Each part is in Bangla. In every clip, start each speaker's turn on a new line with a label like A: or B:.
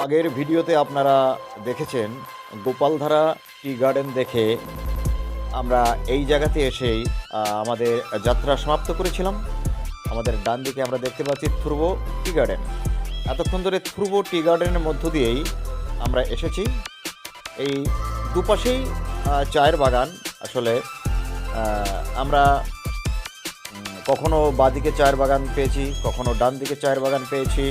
A: আগের ভিডিওতে আপনারা দেখেছেন গোপালধারা টি গার্ডেন দেখে আমরা এই জায়গাতে এসেই আমাদের যাত্রা সমাপ্ত করেছিলাম। আমাদের ডান দিকে আমরা দেখতে পাচ্ছি ধ্রুব টি গার্ডেন। এতক্ষণ ধরে ধ্রুব টি গার্ডেনের মধ্য দিয়েই আমরা এসেছি। এই দুপাশেই চায়ের বাগান। আসলে আমরা কখনো বাঁদিকে চায়ের বাগান পেয়েছি, কখনো ডান দিকে চায়ের বাগান পেয়েছি।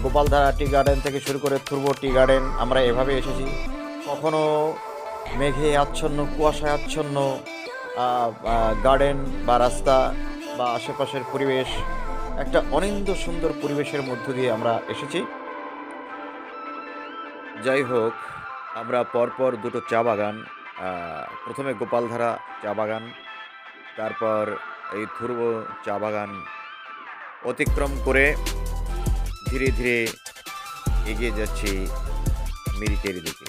A: গোপালধারা টি গার্ডেন থেকে শুরু করে ধ্রুব টি গার্ডেন আমরা এভাবে এসেছি। কখনো মেঘে আচ্ছন্ন, কুয়াশায় আচ্ছন্ন গার্ডেন বা রাস্তা বা আশেপাশের পরিবেশ, একটা অনিন্দ্য সুন্দর পরিবেশের মধ্য দিয়ে আমরা এসেছি। যাই হোক, আমরা পরপর দুটো চা বাগান, প্রথমে গোপালধারা চা বাগান, তারপর এই ধ্রুব চা বাগান অতিক্রম করে ধীরে ধীরে এগিয়ে যাচ্ছি মিরিকের দিকে।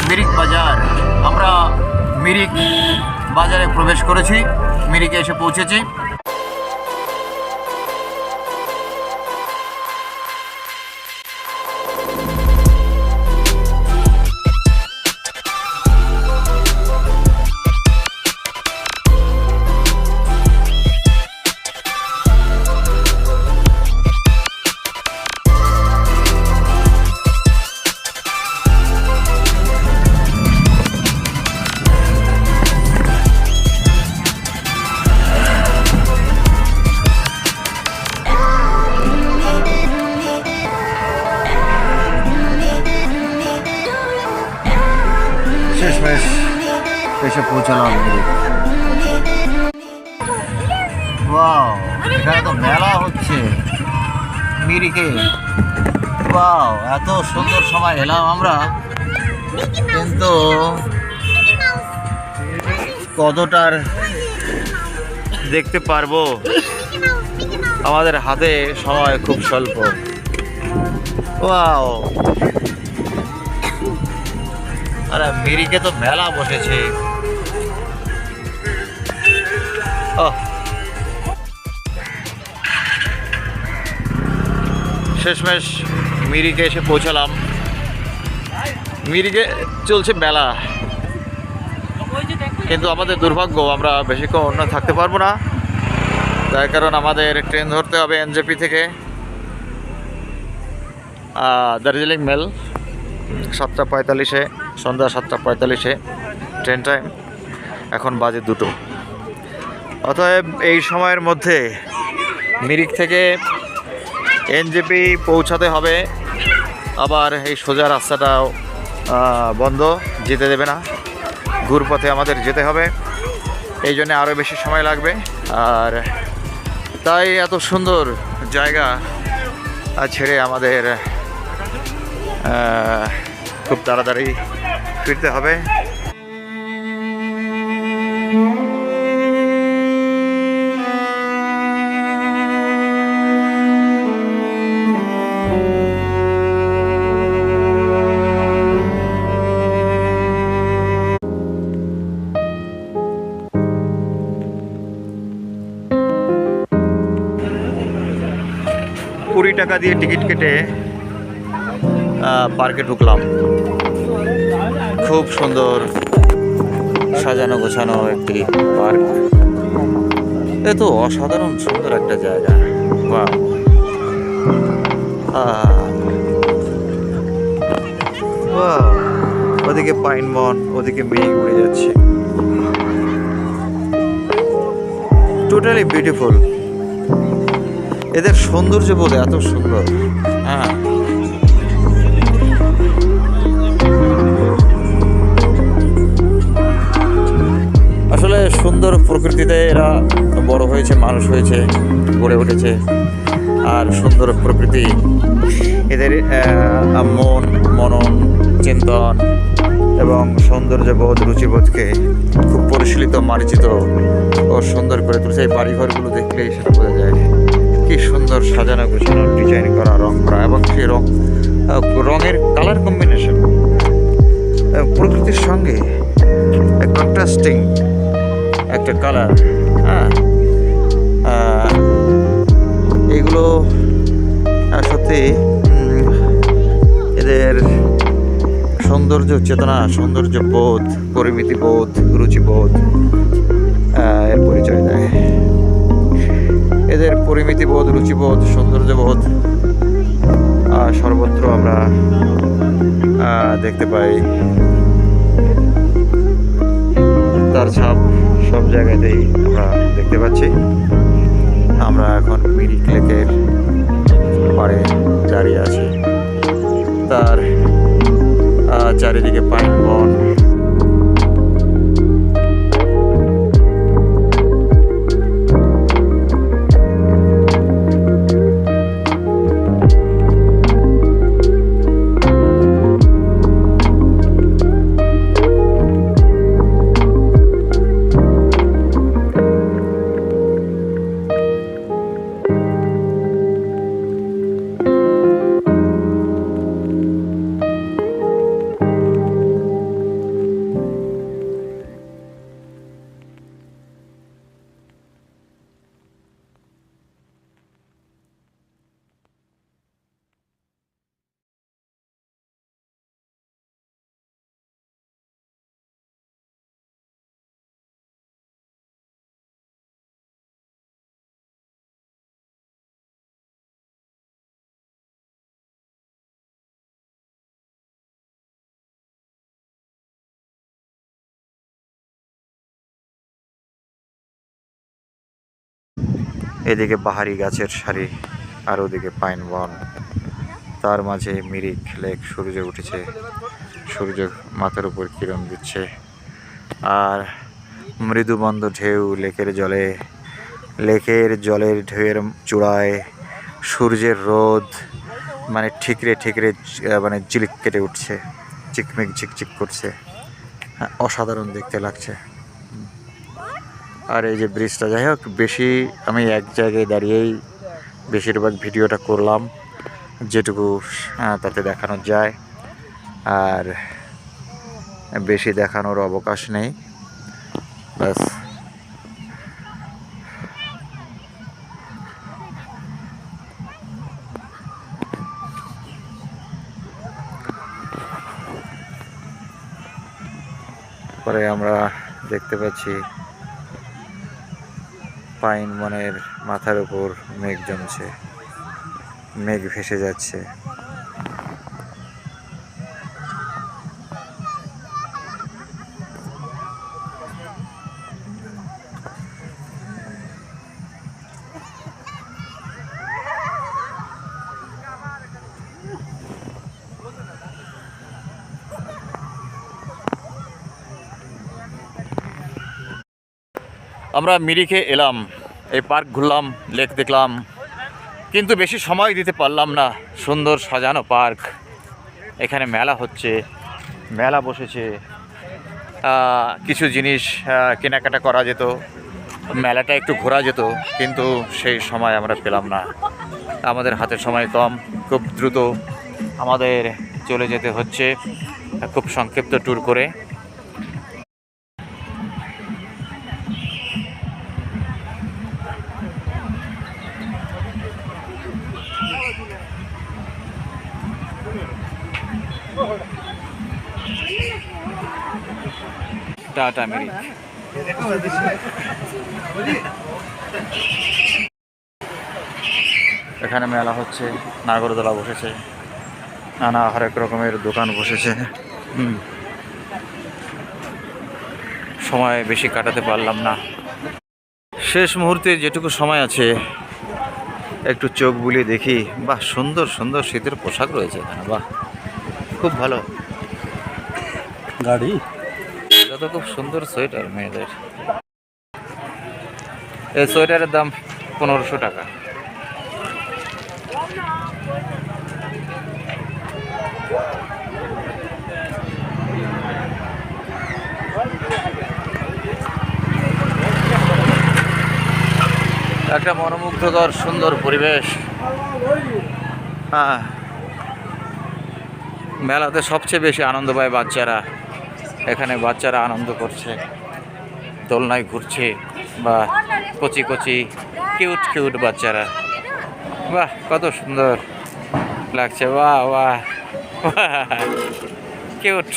A: মিরিক বাজার, আমরা মিরিক বাজারে প্রবেশ করেছি, মিরিকে এসে পৌঁছেছি। শেষমেশ এসে পৌঁছালাম মিরিক। ওয়াও, এখানে তো মেলা হচ্ছে মিরিকে। ওয়াও, এত সুন্দর সময় এলাম আমরা, কিন্তু কতটার দেখতে পারবো, আমাদের হাতে সময় খুব স্বল্প। ওয়াও, আরে মিরিকে তো মেলা বসেছে। শেষমেশ মিরিকে এসে পৌঁছালাম। মিরিকে চলছে মেলা, কিন্তু আমাদের দুর্ভাগ্য আমরা বেশিক্ষণ থাকতে পারবো না। তার কারণ আমাদের ট্রেন ধরতে হবে এনজেপি থেকে দার্জিলিং মেল 7:45-এ, সন্ধ্যা 7:45-এ ট্রেন টাইম। এখন বাজে 2টো। অতএব এই সময়ের মধ্যে মিরিক থেকে এনজেপি পৌঁছাতে হবে। আবার এই সোজা রাস্তাটাও বন্ধ, যেতে দেবে না, ঘুরপথে আমাদের যেতে হবে। এই জন্যে আরও বেশি সময় লাগবে। আর তাই এত সুন্দর জায়গা ছেড়ে আমাদের খুব তাড়াতাড়ি ফিরতে হবে। $20 দিয়ে টিকিট কেটে পার্কে ঢুকলাম। খুব সুন্দর সাজানো গোছানো একটি পার্ক। এ তো অসাধারণ সুন্দর একটা জায়গা। বাহ, ওদিকে পাইন বন, ওদিকে মেঘ উড়ে যাচ্ছে। Totally beautiful. এদের সৌন্দর্য বোধ এত সুন্দর। হ্যাঁ, আসলে সুন্দর প্রকৃতিতে এরা বড় হয়েছে, মানুষ হয়েছে, গড়ে উঠেছে। আর সুন্দর প্রকৃতি এদের মনন, চিন্তন এবং সৌন্দর্যবোধ, রুচিবোধকে খুব পরিশীলিত, মার্জিত ও সুন্দর করে তুলছে। এই বাড়িঘরগুলো দেখলেই সেটা বোঝা যায়। কি সুন্দর সাজানো গোছানো ডিজাইন করা, রং করা, এবং সেই রঙের কালার কম্বিনেশন প্রকৃতির সঙ্গে কন্ট্রাস্টিং একটা কালার। হ্যাঁ, এগুলো সত্যি এদের সৌন্দর্য চেতনা, সৌন্দর্য বোধ, পরিমিতি বোধ, রুচিবোধ এর পরিচয় দেয়। এদের পরিমিতি বোধ, রুচিবোধ, সৌন্দর্য বোধ সর্বত্র আমরা দেখতে পাই। তার ছাপ সব জায়গাতেই আমরা দেখতে পাচ্ছি। আমরা এখন মিরিক লেকের পাড়ে দাঁড়িয়ে আছি। তার চারিদিকে পাইন বন, এদিকে বাহারি গাছের সারি, আর ওদিকে পাইন বন, তার মাঝে মিরিক লেক সূর্য উঠেছে, সূর্য মাথার উপর কিরণ দিচ্ছে, আর মৃদুমন্দ ঢেউ লেকের জলের ঢেউয়ের চূড়ায় সূর্যের রোদ মানে ঠিকরে ঠিকরে মানে ঝিলিক কেটে উঠছে, চিকমিক ঝিকঝিক করছে। অসাধারণ দেখতে লাগছে। আর এই যে ব্রিজটা, যাই হোক, আমি এক জায়গায় দাঁড়িয়েই বেশিরভাগ ভিডিওটা করলাম, যেটুকু তাতে দেখানো যায়, আর বেশি দেখানোর অবকাশ নেই। ব্যাস, পরে আমরা দেখতে পাচ্ছি পাইন বনের মাথার উপর মেঘ জমছে, মেঘ ভেসে যাচ্ছে। আমরা মিরিকে এলাম, এই পার্ক ঘুরলাম, লেক দেখলাম, কিন্তু বেশি সময় দিতে পারলাম না। সুন্দর সাজানো পার্ক, এখানে মেলা হচ্ছে, মেলা বসেছে, কিছু জিনিস কেনাকাটা করা যেত, মেলাটা একটু ঘোরা যেত, কিন্তু সেই সময় আমরা পেলাম না। আমাদের হাতে সময় কম, খুব দ্রুত আমাদের চলে যেতে হচ্ছে, খুব সংক্ষিপ্ত ট্যুর করে। টাটা মিরিক। এখানে মেলা হচ্ছে, নাগরদোলা বসেছে, নানা হরেক রকমের দোকান বসেছে। সময় বেশি কাটাতে পারলাম না। শেষ মুহূর্তে যেটুকু সময় আছে একটু চোখ বুলিয়ে দেখি। বাহ, সুন্দর সুন্দর শীতের পোশাক রয়েছে এখানে, বাহ, খুব ভালো। গাড়ি এটা তো খুব সুন্দর সোয়েটার মেয়েদের। এই সোয়েটারের দাম 1500 টাকা। একটা মনোমুগ্ধকর সুন্দর পরিবেশ। হ্যাঁ, মেলাতে সবচেয়ে বেশি আনন্দ পায় বাচ্চারা। এখানে বাচ্চারা আনন্দ করছে, দোলনায় ঘুরছে, বা কচি কচি কিউট কিউট বাচ্চারা। বাহ, কত সুন্দর লাগছে! বাহ বাহ, কিউট।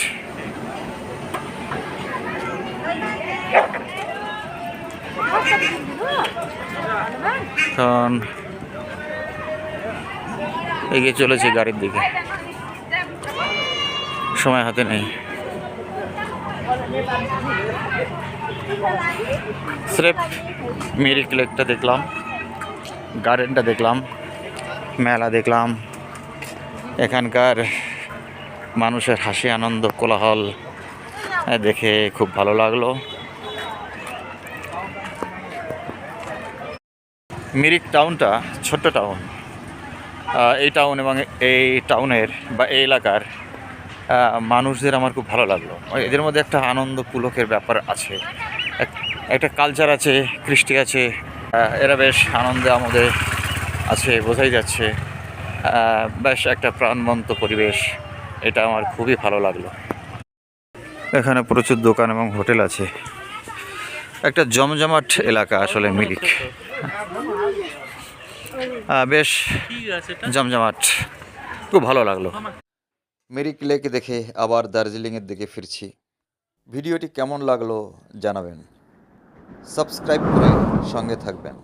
A: এখন এগিয়ে চলেছে গাড়ির দিকে, সময় হাতে নেই। স্রেফ মিরিক লেকটা দেখলাম, গার্ডেনটা দেখলাম, মেলা দেখলাম, এখানকার মানুষের হাসি আনন্দ কোলাহল দেখে খুব ভালো লাগলো। মিরিক টাউনটা ছোট্ট টাউন। এই টাউন এবং এই টাউনের বা এই এলাকার মানুষদের আমার খুব ভালো লাগলো। এদের মধ্যে একটা আনন্দ পুলকের ব্যাপার আছে, একটা কালচার আছে, কৃষ্টি আছে। এরা বেশ আনন্দে আমোদে আছে, বোঝাই যাচ্ছে। বেশ একটা প্রাণবন্ত পরিবেশ, এটা আমার খুবই ভালো লাগলো। এখানে প্রচুর দোকান এবং হোটেল আছে, একটা জমজমাট এলাকা আসলে মিরিক। বেশ জমজমাট, খুব ভালো লাগলো। মিরিক লেক দেখে আবার দার্জিলিংয়ের দিকে ফিরছি। ভিডিওটি কেমন লাগলো জানাবেন, সাবস্ক্রাইব করে সঙ্গে থাকবেন।